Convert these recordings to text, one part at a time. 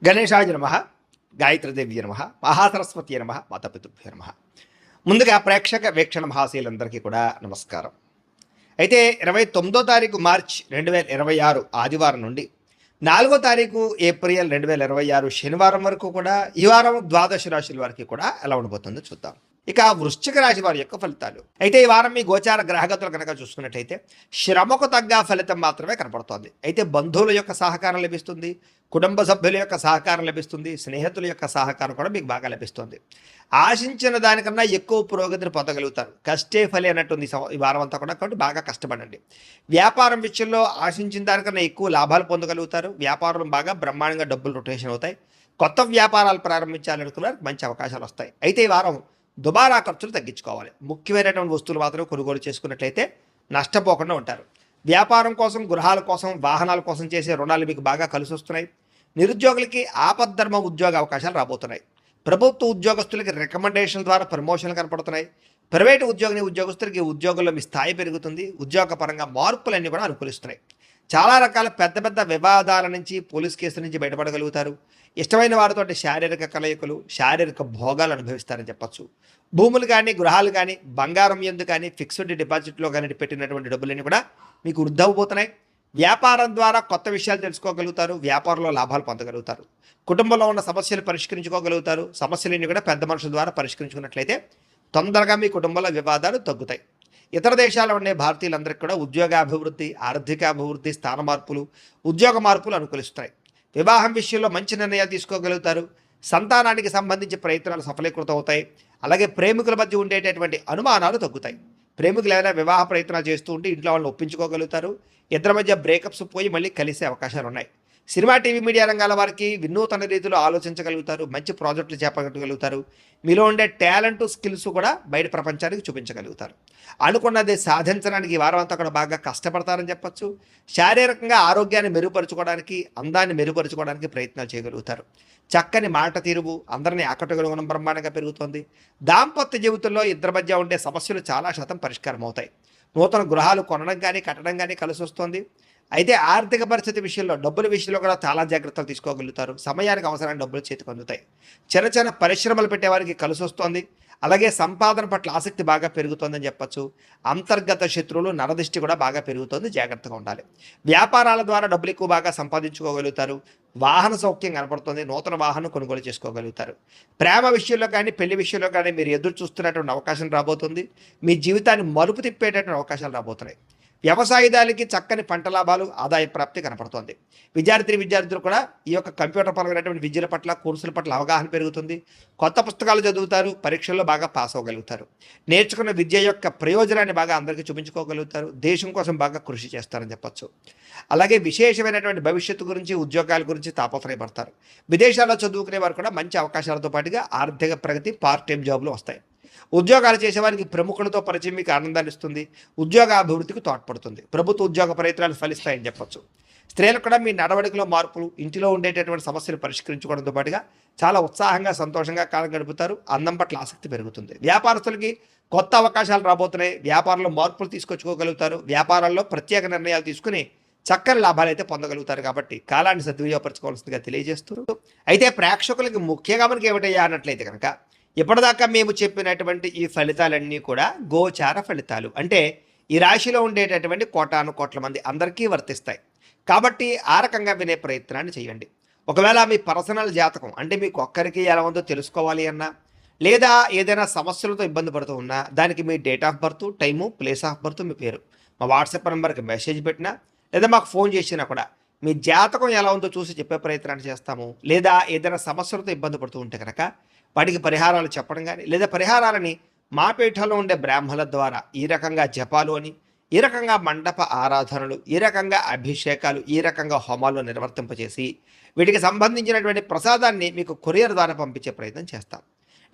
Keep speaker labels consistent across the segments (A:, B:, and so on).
A: గణేశాయ నమ, గాయత్రీదేవి నమ, మహాసరస్వతి నమ, మాతాపితృభ్యో నమ. ముందుగా ప్రేక్షక వీక్షణ మహాశీలందరికీ కూడా నమస్కారం. అయితే 29వ తారీఖు మార్చ్ 2026 ఆదివారం నుండి 4వ తారీఖు ఏప్రిల్ 2026 శనివారం వరకు కూడా ఈ వారం ద్వాదశ రాశుల వారికి కూడా ఎలా ఉండబోతుందో చూద్దాం. ఇక వృశ్చిక రాశి వారి యొక్క ఫలితాలు. అయితే ఈ వారం మీ గోచార గ్రహగతులు కనుక చూసుకున్నట్టయితే శ్రమకు తగ్గ ఫలితం మాత్రమే కనపడుతోంది. అయితే బంధువుల యొక్క సహకారం లభిస్తుంది, కుటుంబ సభ్యుల యొక్క సహకారం లభిస్తుంది, స్నేహితుల యొక్క సహకారం కూడా మీకు బాగా లభిస్తుంది. ఆశించిన దానికన్నా ఎక్కువ పురోగతిని పొందగలుగుతారు. కష్టే ఫలి అన్నట్టుంది ఈ వారం అంతా కూడా, కాబట్టి బాగా కష్టపడండి. వ్యాపారం విషయంలో ఆశించిన దానికన్నా ఎక్కువ లాభాలు పొందగలుగుతారు. వ్యాపారం బాగా బ్రహ్మాండంగా డబ్బులు రొటేషన్ అవుతాయి. కొత్త వ్యాపారాలు ప్రారంభించాలనుకున్నారు, మంచి అవకాశాలు వస్తాయి. అయితే ఈ వారం దుబారా ఖర్చులు తగ్గించుకోవాలి. ముఖ్యమైనటువంటి వస్తువులు మాత్రం కొనుగోలు చేసుకున్నట్లయితే నష్టపోకుండా ఉంటారు. వ్యాపారం కోసం, గృహాల కోసం, వాహనాల కోసం చేసే రుణాలు మీకు బాగా కలిసి వస్తున్నాయి. నిరుద్యోగులకి ఆపద్ధర్మ ఉద్యోగ అవకాశాలు రాబోతున్నాయి. ప్రభుత్వ ఉద్యోగస్తులకి రికమెండేషన్ ద్వారా ప్రమోషన్లు కనపడుతున్నాయి. ప్రైవేటు ఉద్యోగస్తులకి ఉద్యోగంలో మీ స్థాయి పెరుగుతుంది. ఉద్యోగపరంగా మార్పులన్నీ కూడా అనుకూలిస్తున్నాయి. చాలా రకాల పెద్ద పెద్ద వివాదాల నుంచి, పోలీస్ కేసుల నుంచి బయటపడగలుగుతారు. ఇష్టమైన వారితో శారీరక కలయికలు, శారీరక భోగాలు అనుభవిస్తారని చెప్పచ్చు. భూములు కానీ, గృహాలు కానీ, బంగారం ఎందు కానీ, ఫిక్స్డ్ డిపాజిట్లో కానీ పెట్టినటువంటి డబ్బులన్నీ కూడా మీకు వృద్ధి. వ్యాపారం ద్వారా కొత్త విషయాలు తెలుసుకోగలుగుతారు. వ్యాపారంలో లాభాలు పొందగలుగుతారు. కుటుంబంలో ఉన్న సమస్యలు పరిష్కరించుకోగలుగుతారు. సమస్యలన్నీ కూడా పెద్ద మనుషుల ద్వారా పరిష్కరించుకున్నట్లయితే తొందరగా మీ కుటుంబంలో వివాదాలు తగ్గుతాయి. ఇతర దేశాల్లో ఉండే భారతీయులందరికీ కూడా ఉద్యోగాభివృద్ధి, ఆర్థికాభివృద్ధి, స్థాన మార్పులు, ఉద్యోగ మార్పులు అనుకూలిస్తాయి. వివాహం విషయంలో మంచి నిర్ణయాలు తీసుకోగలుగుతారు. సంతానానికి సంబంధించి ప్రయత్నాలు సఫలీకృతం అవుతాయి. అలాగే ప్రేమికుల మధ్య ఉండేటటువంటి అనుమానాలు తగ్గుతాయి. ప్రేమికులు ఏదైనా వివాహ ప్రయత్నాలు చేస్తూ ఉంటే ఇంట్లో వాళ్ళని ఒప్పించుకోగలుగుతారు. ఇద్దరి మధ్య బ్రేకప్స్ పోయి మళ్ళీ కలిసే అవకాశాలు ఉన్నాయి. సినిమా, టీవీ, మీడియా రంగాల వారికి వినూతన రీతిలో ఆలోచించగలుగుతారు. మంచి ప్రాజెక్టులు చేపట్టగలుగుతారు. మీలో ఉండే టాలెంట్, స్కిల్స్ కూడా బయట ప్రపంచానికి చూపించగలుగుతారు. అనుకున్నది సాధించడానికి ఈ వారం అంతా కూడా బాగా కష్టపడతారని చెప్పచ్చు. శారీరకంగా ఆరోగ్యాన్ని మెరుగుపరుచుకోవడానికి, అందాన్ని మెరుగుపరుచుకోవడానికి ప్రయత్నాలు చేయగలుగుతారు. చక్కని మాట తీరువు అందరినీ ఆకట్టుగలుగునం బ్రహ్మాండంగా పెరుగుతుంది. దాంపత్య జీవితంలో ఇద్దరి మధ్య ఉండే సమస్యలు చాలా శాతం పరిష్కారం అవుతాయి. నూతన గృహాలు కొనడం కానీ, కట్టడం కానీ కలిసి వస్తుంది. అయితే ఆర్థిక పరిస్థితి విషయంలో, డబ్బుల విషయంలో కూడా చాలా జాగ్రత్తలు తీసుకోగలుగుతారు. సమయానికి అవసరమైన డబ్బులు చేతికి అందుతాయి. చిన్న చిన్న పరిశ్రమలు పెట్టేవారికి కలిసి వస్తుంది. అలాగే సంపాదన పట్ల ఆసక్తి బాగా పెరుగుతుందని చెప్పచ్చు. అంతర్గత శత్రువులు, నరదిష్టి కూడా బాగా పెరుగుతుంది. జాగ్రత్తగా ఉండాలి. వ్యాపారాల ద్వారా డబ్బులు ఎక్కువ బాగా సంపాదించుకోగలుగుతారు. వాహన సౌఖ్యం కనపడుతుంది. నూతన వాహనం కొనుగోలు చేసుకోగలుగుతారు. ప్రేమ విషయంలో కానీ, పెళ్లి విషయంలో కానీ మీరు ఎదురు చూస్తున్నటువంటి అవకాశం రాబోతుంది. మీ జీవితాన్ని మలుపు తిప్పేటటువంటి అవకాశాలు రాబోతున్నాయి. వ్యవసాయదారులకి చక్కని పంట లాభాలు, ఆదాయ ప్రాప్తి కనపడుతోంది. విద్యార్థులు కూడా ఈ యొక్క కంప్యూటర్ పరమైనటువంటి విద్యల పట్ల, కోర్సుల పట్ల అవగాహన పెరుగుతుంది. కొత్త పుస్తకాలు చదువుతారు. పరీక్షల్లో బాగా పాస్ అవ్వగలుగుతారు. నేర్చుకున్న విద్య యొక్క ప్రయోజనాన్ని బాగా అందరికీ చూపించుకోగలుగుతారు. దేశం కోసం బాగా కృషి చేస్తారని చెప్పచ్చు. అలాగే విశేషమైనటువంటి భవిష్యత్తు గురించి, ఉద్యోగాల గురించి తాపత్రయపడతారు. విదేశాల్లో చదువుకునే వారు కూడా మంచి అవకాశాలతో పాటుగా ఆర్థిక ప్రగతి, పార్ట్ టైం జాబులు వస్తాయి. ఉద్యోగాలు చేసేవారికి ప్రముఖులతో పరిచయం మీకు ఆనందాన్ని ఇస్తుంది. ఉద్యోగ అభివృద్ధికి తోడ్పడుతుంది. ప్రభుత్వ ఉద్యోగ ప్రయత్నాలు ఫలిస్తాయని చెప్పచ్చు. స్త్రీలకు కూడా మీ నడవడికలో మార్పులు, ఇంటిలో ఉండేటటువంటి సమస్యలు పరిష్కరించుకోవడంతో పాటుగా చాలా ఉత్సాహంగా, సంతోషంగా కాలం గడుపుతారు. అందం పట్ల ఆసక్తి పెరుగుతుంది. వ్యాపారస్తులకి కొత్త అవకాశాలు రాబోతున్నాయి. వ్యాపారంలో మార్పులు తీసుకొచ్చుకోగలుగుతారు. వ్యాపారాల్లో ప్రత్యేక నిర్ణయాలు తీసుకుని చక్కని లాభాలు అయితే పొందగలుగుతారు. కాబట్టి కాలాన్ని సద్వినియోగపరచుకోవాల్సిందిగా తెలియజేస్తూ, అయితే ప్రేక్షకులకి ముఖ్యంగా మనకి ఏమిటయ్యా అన్నట్లయితే కనుక, ఇప్పటిదాకా మేము చెప్పినటువంటి ఈ ఫలితాలన్నీ కూడా గోచార ఫలితాలు. అంటే ఈ రాశిలో ఉండేటటువంటి కోటాను కోట్ల మంది అందరికీ వర్తిస్తాయి. కాబట్టి ఆ రకంగా వినే ప్రయత్నాన్ని చేయండి. ఒకవేళ మీ పర్సనల్ జాతకం అంటే మీకు ఒక్కరికి ఎలా ఉందో తెలుసుకోవాలి అన్నా, లేదా ఏదైనా సమస్యలతో ఇబ్బంది పడుతూ ఉన్నా, దానికి మీ date of birth, time, place of birth, మీ పేరు మా వాట్సాప్ నెంబర్కి మెసేజ్ పెట్టినా, లేదా మాకు ఫోన్ చేసినా కూడా మీ జాతకం ఎలా ఉందో చూసి చెప్పే ప్రయత్నాన్ని చేస్తాము. లేదా ఏదైనా సమస్యలతో ఇబ్బంది పడుతూ ఉంటే కనుక వాటికి పరిహారాలు చెప్పడం కానీ, లేదా పరిహారాలని మా పీఠంలో ఉండే బ్రాహ్మణుల ద్వారా ఈ రకంగా జపాలు అని, ఈ రకంగా మండప ఆరాధనలు, ఈ రకంగా అభిషేకాలు, ఈ రకంగా హోమాలు నిర్వర్తింపజేసి వీటికి సంబంధించినటువంటి ప్రసాదాన్ని మీకు కొరియర్ ద్వారా పంపించే ప్రయత్నం చేస్తాం.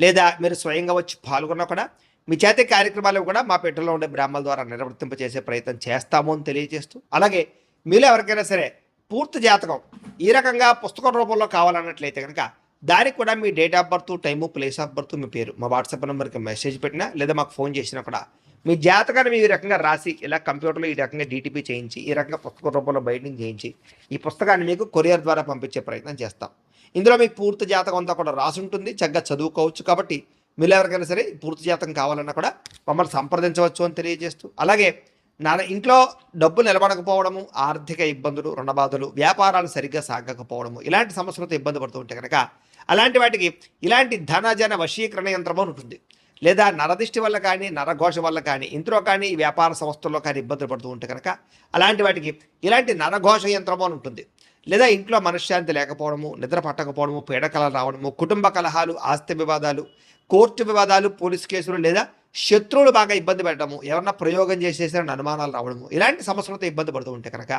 A: లేదా మీరు స్వయంగా వచ్చి పాల్గొన్నా కూడా మీ చేతి కార్యక్రమాలు కూడా మా పీఠంలో ఉండే బ్రాహ్మణుల ద్వారా నిర్వర్తింపజేసే ప్రయత్నం చేస్తాము అని తెలియజేస్తూ, అలాగే మీలో ఎవరికైనా సరే పూర్తి జాతకం ఈ రకంగా పుస్తకం రూపంలో కావాలన్నట్లయితే కనుక దానికి కూడా మీ date of birth, time, place of birth, మీ పేరు మా వాట్సాప్ నెంబర్కి మెసేజ్ పెట్టినా, లేదా మాకు ఫోన్ చేసినా కూడా మీ జాతకాన్ని మీ రకంగా రాసి ఇలా కంప్యూటర్లో ఈ రకంగా డీటీపీ చేయించి, ఈ రకంగా పుస్తక రూపంలో బైండింగ్ చేయించి ఈ పుస్తకాన్ని మీకు కొరియర్ ద్వారా పంపించే ప్రయత్నం చేస్తాం. ఇందులో మీకు పూర్తి జాతకం అంతా కూడా రాసి ఉంటుంది, చక్కగా చదువుకోవచ్చు. కాబట్టి మీరు ఎవరికైనా సరే పూర్తి జాతకం కావాలన్నా కూడా మమ్మల్ని సంప్రదించవచ్చు అని తెలియజేస్తూ, అలాగే నా ఇంట్లో డబ్బు నిలబడకపోవడము, ఆర్థిక ఇబ్బందులు, రుణబాధలు, వ్యాపారాలు సరిగ్గా సాగకపోవడము, ఇలాంటి సమస్యలతో ఇబ్బంది పడుతూ ఉంటే కనుక అలాంటి వాటికి ఇలాంటి ధనజన వశీకరణ యంత్రం అని ఉంటుంది. లేదా నరదిష్టి వల్ల కానీ, నరఘోష వల్ల కానీ, ఇంట్లో కానీ, ఈ వ్యాపార సంస్థల్లో కానీ ఇబ్బందులు పడుతూ ఉంటే కనుక అలాంటి వాటికి ఇలాంటి నరఘోష యంత్రం అని ఉంటుంది. లేదా ఇంట్లో మనశ్శాంతి లేకపోవడము, నిద్ర పట్టకపోవడము, పీడకలలు రావడము, కుటుంబ కలహాలు, ఆస్తి వివాదాలు, కోర్టు వివాదాలు, పోలీస్ కేసులు, లేదా శత్రువులు బాగా ఇబ్బంది పెట్టడము, ఎవరన్నా ప్రయోగం చేసేసారని అనుమానాలు రావడము, ఇలాంటి సమస్యలతో ఇబ్బంది పడుతూ ఉంటే కనుక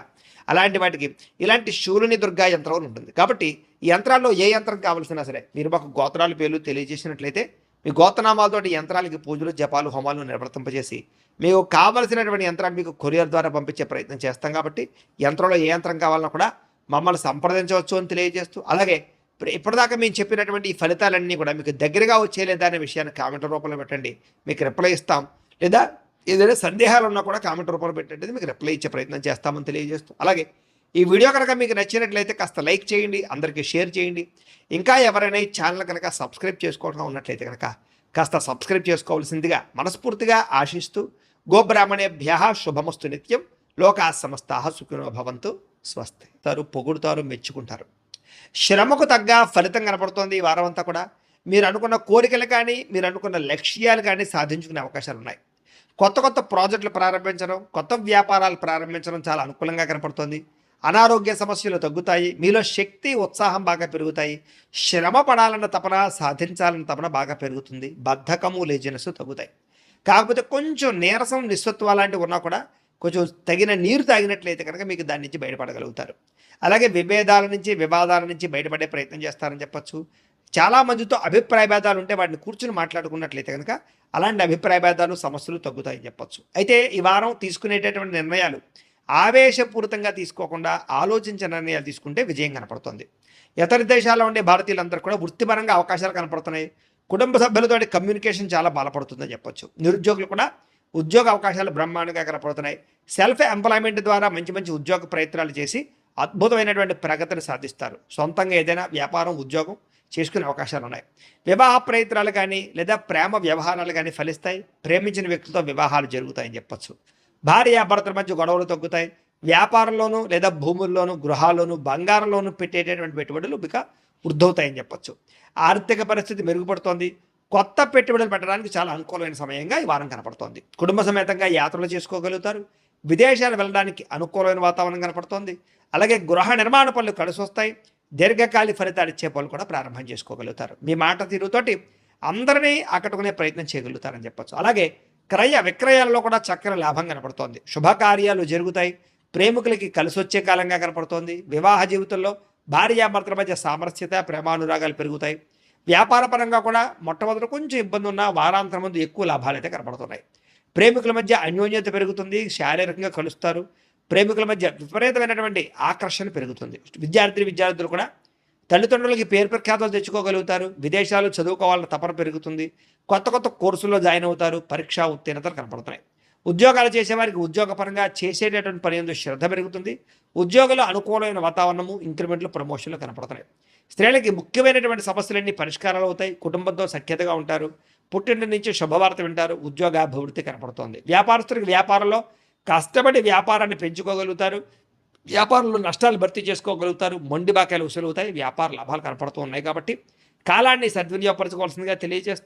A: అలాంటి వాటికి ఇలాంటి శూలిని దుర్గా యంత్రం అని ఉంటుంది. కాబట్టి ఈ యంత్రాల్లో ఏ యంత్రం కావాల్సినా సరే మీరు మాకు గోత్రాల పేర్లు తెలియజేసినట్లయితే మీ గోత్రనామాలతోటి యంత్రాలకి పూజలు, జపాలు, హోమాలు నిర్వర్తింపజేసి మీకు కావలసినటువంటి యంత్రాన్ని మీకు కొరియర్ ద్వారా పంపించే ప్రయత్నం చేస్తాం. కాబట్టి యంత్రంలో ఏ యంత్రం కావాలన్నా కూడా మమ్మల్ని సంప్రదించవచ్చు అని తెలియజేస్తూ, అలాగే ఇప్పటిదాకా మేము చెప్పినటువంటి ఈ ఫలితాలన్నీ కూడా మీకు దగ్గరగా వచ్చేలేదా అనే విషయాన్ని కామెంట్ రూపంలో పెట్టండి, మీకు రిప్లై ఇస్తాం. లేదా ఏదైనా సందేహాలు ఉన్నా కూడా కామెంట్ రూపంలో పెట్టండి, మీకు రిప్లై ఇచ్చే ప్రయత్నం చేస్తామని తెలియజేస్తూ, అలాగే ఈ వీడియో కనుక మీకు నచ్చినట్లయితే కాస్త లైక్ చేయండి, అందరికీ షేర్ చేయండి. ఇంకా ఎవరైనా ఈ ఛానల్ కనుక సబ్స్క్రైబ్ చేసుకోవడం ఉన్నట్లయితే కనుక కాస్త సబ్స్క్రైబ్ చేసుకోవాల్సిందిగా మనస్ఫూర్తిగా ఆశిస్తూ, గోబ్రాహ్మణేభ్యః శుభమస్తు నిత్యం, లోకా సమస్తాః సుఖినో భవంతు, స్వస్తి. పొగుడుతారు, మెచ్చుకుంటారు. శ్రమకు తగ్గ ఫలితం కనపడుతోంది ఈ వారం అంతా కూడా. మీరు అనుకున్న కోరికలు కానీ, మీరు అనుకున్న లక్ష్యాలు కానీ సాధించుకునే అవకాశాలు ఉన్నాయి. కొత్త కొత్త ప్రాజెక్టులు ప్రారంభించడం, కొత్త వ్యాపారాలు ప్రారంభించడం చాలా అనుకూలంగా కనపడుతోంది. అనారోగ్య సమస్యలు తగ్గుతాయి, మీలో శక్తి, ఉత్సాహం బాగా పెరుగుతాయి. శ్రమ పడాలన్న తపన, సాధించాలన్న తపన బాగా పెరుగుతుంది. బద్ధకము, లేజినెస్ తగ్గుతాయి. కాకపోతే కొంచెం నీరసం, నిస్సత్వం లాంటివి ఉన్నా కూడా కొంచెం తగిన నీరు తాగినట్లయితే కనుక మీకు దాని నుంచి బయటపడగలుగుతారు. అలాగే విభేదాల నుంచి, వివాదాల నుంచి బయటపడే ప్రయత్నం చేస్తారని చెప్పచ్చు. చాలామందితో అభిప్రాయ భేదాలు ఉంటే వాటిని కూర్చుని మాట్లాడుకున్నట్లయితే కనుక అలాంటి అభిప్రాయ భేదాలు, సమస్యలు తగ్గుతాయని చెప్పచ్చు. అయితే ఈ వారం తీసుకునేటటువంటి నిర్ణయాలు ఆవేశపూరితంగా తీసుకోకుండా ఆలోచించిన నిర్ణయాలు తీసుకుంటే విజయం కనపడుతుంది. ఇతర దేశాల్లో ఉండే భారతీయులందరూ కూడా వృత్తిపరంగా అవకాశాలు కనపడుతున్నాయి. కుటుంబ సభ్యులతో కమ్యూనికేషన్ చాలా బలపడుతుందని చెప్పొచ్చు. నిరుద్యోగులు కూడా ఉద్యోగ అవకాశాలు బ్రహ్మాండంగా కనపడుతున్నాయి. సెల్ఫ్ ఎంప్లాయ్మెంట్ ద్వారా మంచి మంచి ఉద్యోగ ప్రయత్నాలు చేసి అద్భుతమైనటువంటి ప్రగతిని సాధిస్తారు. సొంతంగా ఏదైనా వ్యాపారం, ఉద్యోగం చేసుకునే అవకాశాలు ఉన్నాయి. వివాహ ప్రయత్నాలు కానీ, లేదా ప్రేమ వ్యవహారాలు కానీ ఫలిస్తాయి. ప్రేమించిన వ్యక్తులతో వివాహాలు జరుగుతాయని చెప్పొచ్చు. భార్యాభర్తల మధ్య గొడవలు తగ్గుతాయి. వ్యాపారంలోనూ, లేదా భూముల్లోనూ, గృహాల్లోనూ, బంగారంలోనూ పెట్టేటటువంటి పెట్టుబడులు ఇక వృద్ధవుతాయని చెప్పొచ్చు. ఆర్థిక పరిస్థితి మెరుగుపడుతోంది. కొత్త పెట్టుబడులు పెట్టడానికి చాలా అనుకూలమైన సమయంగా ఈ వారం కనపడుతోంది. కుటుంబ సమేతంగా యాత్రలు చేసుకోగలుగుతారు. విదేశాలు వెళ్ళడానికి అనుకూలమైన వాతావరణం కనపడుతోంది. అలాగే గృహ నిర్మాణ పనులు కలిసి వస్తాయి. దీర్ఘకాలిక ఫలితాలు ఇచ్చే పనులు కూడా ప్రారంభం చేసుకోగలుగుతారు. మీ మాట తీరుతోటి అందరినీ ఆకట్టుకునే ప్రయత్నం చేయగలుగుతారని చెప్పొచ్చు. అలాగే క్రయ విక్రయాల్లో కూడా చక్కని లాభం కనపడుతోంది. శుభకార్యాలు జరుగుతాయి. ప్రేమికులకి కలిసి వచ్చే కాలంగా కనపడుతోంది. వివాహ జీవితంలో భార్యాభర్తల మధ్య సామరస్యత, ప్రేమానురాగాలు పెరుగుతాయి. వ్యాపార పరంగా కూడా మొట్టమొదటి కొంచెం ఇబ్బంది ఉన్న వారాంతరం ముందు ఎక్కువ లాభాలు అయితే కనపడుతున్నాయి. ప్రేమికుల మధ్య అన్యోన్యత పెరుగుతుంది. శారీరకంగా కలుస్తారు. ప్రేమికుల మధ్య విపరీతమైనటువంటి ఆకర్షణ పెరుగుతుంది. విద్యార్థులు కూడా తల్లిదండ్రులకి పేరు ప్రఖ్యాతలు తెచ్చుకోగలుగుతారు. విదేశాలు చదువుకోవాలన్న తపన పెరుగుతుంది. కొత్త కొత్త కోర్సుల్లో జాయిన్ అవుతారు. పరీక్షా ఉత్తీర్ణతలు కనపడుతున్నాయి. ఉద్యోగాలు చేసేవారికి ఉద్యోగపరంగా చేసేటటువంటి పని ఎందు శ్రద్ధ పెరుగుతుంది. ఉద్యోగులు అనుకూలమైన వాతావరణము, ఇంక్రిమెంట్లు, ప్రమోషన్లు కనపడుతున్నాయి. స్త్రీలకి ముఖ్యమైనటువంటి సమస్యలన్నీ పరిష్కారాలు అవుతాయి. కుటుంబంతో సఖ్యతగా ఉంటారు. పుట్టింటి నుంచి శుభవార్త వింటారు. ఉద్యోగాభివృద్ధి కనపడుతోంది. వ్యాపారస్తులకు వ్యాపారంలో కష్టపడి వ్యాపారాన్ని పెంచుకోగలుగుతారు. వ్యాపారంలో నష్టాలు భర్తీ చేసుకోగలుగుతారు. మొండి బాకాయలు వసూలవుతాయి. వ్యాపార లాభాలు కనపడుతూ ఉన్నాయి. కాబట్టి కాలాన్ని సద్వినియోగపరచుకోవాల్సిందిగా తెలియజేస్తారు.